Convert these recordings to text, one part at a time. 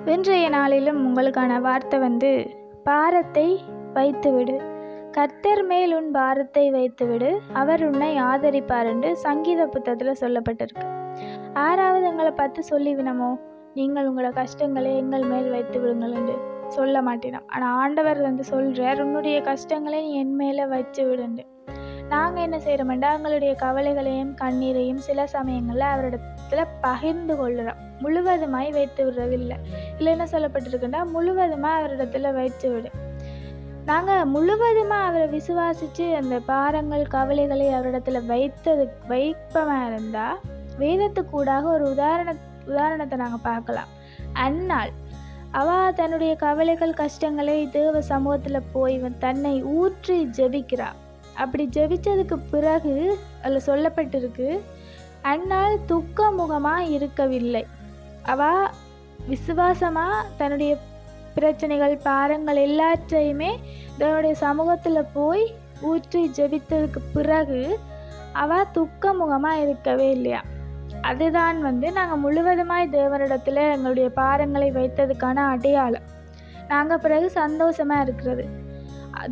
இன்றைய நாளிலும் உங்களுக்கான வார்த்தை பாரத்தை வைத்துவிடு. கர்த்தர் மேல் உன் பாரத்தை வைத்துவிடு, அவர் உன்னை ஆதரிப்பார் என்று சங்கீத புத்தகத்தில் சொல்லப்பட்டிருக்கு. ஆறாவது எங்களை பார்த்து சொல்லிவினமோ, நீங்கள் உங்களோட கஷ்டங்களை எங்கள் மேல் வைத்து விடுங்கள் என்று சொல்ல மாட்டினோம். ஆனால் ஆண்டவர் சொல்கிறார், உன்னுடைய கஷ்டங்களை நீ என் மேலே வச்சு விடுண்டு. நாங்கள் என்ன செய்கிறோம்டா, எங்களுடைய கவலைகளையும் கண்ணீரையும் சில சமயங்களில் அவரிடத்துல பகிர்ந்து கொள்கிறோம். முழுவதுமாய் வைத்து விடுறதில்லை. இல்லை என்ன சொல்லப்பட்டிருக்குன்னா, முழுவதுமாக அவரிடத்துல வைத்து விடு. நாங்கள் முழுவதுமாக அவரை விசுவாசித்து அந்த பாரங்கள் கவலைகளை அவரிடத்துல வைப்பமாக இருந்தால், வேதத்துக்கூடாக ஒரு உதாரணத்தை நாங்கள் பார்க்கலாம். அந்நாள் அவள் தன்னுடைய கவலைகள் கஷ்டங்களை தேவ சமூகத்தில் போய் தன்னை ஊற்றி ஜெபிக்கிறாள். அப்படி ஜெபிச்சதுக்கு பிறகு அதில் சொல்லப்பட்டிருக்கு, அந்நாள் துக்க முகமாக இருக்கவில்லை. அவள் விசுவாசமாக தன்னுடைய பிரச்சனைகள் பாரங்கள் எல்லாத்தையுமே தேவனுடைய சமூகத்தில் போய் ஊற்றி ஜெபித்ததுக்கு பிறகு அவள் துக்க முகமாக இருக்கவே இல்லையா. அதுதான் நாங்கள் முழுவதுமாய் தேவனிடத்தில் எங்களுடைய பாரங்களை வைத்ததுக்கான அடையாளம். நாங்கள் பிறகு சந்தோஷமாக இருக்கிறது.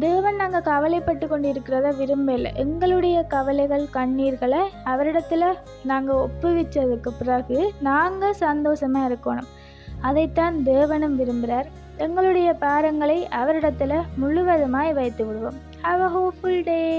தேவன் நாங்கள் கவலைப்பட்டு கொண்டு இருக்கிறத விரும்பலை. எங்களுடைய கவலைகள் கண்ணீர்களை அவரிடத்துல நாங்கள் ஒப்புவிச்சதுக்கு பிறகு நாங்கள் சந்தோஷமாக இருக்கணும். அதைத்தான் தேவனும் விரும்புகிறார். எங்களுடைய பாரங்களை அவரிடத்துல முழுவதுமாய் வைத்து விடுவோம். Have a hopeful day.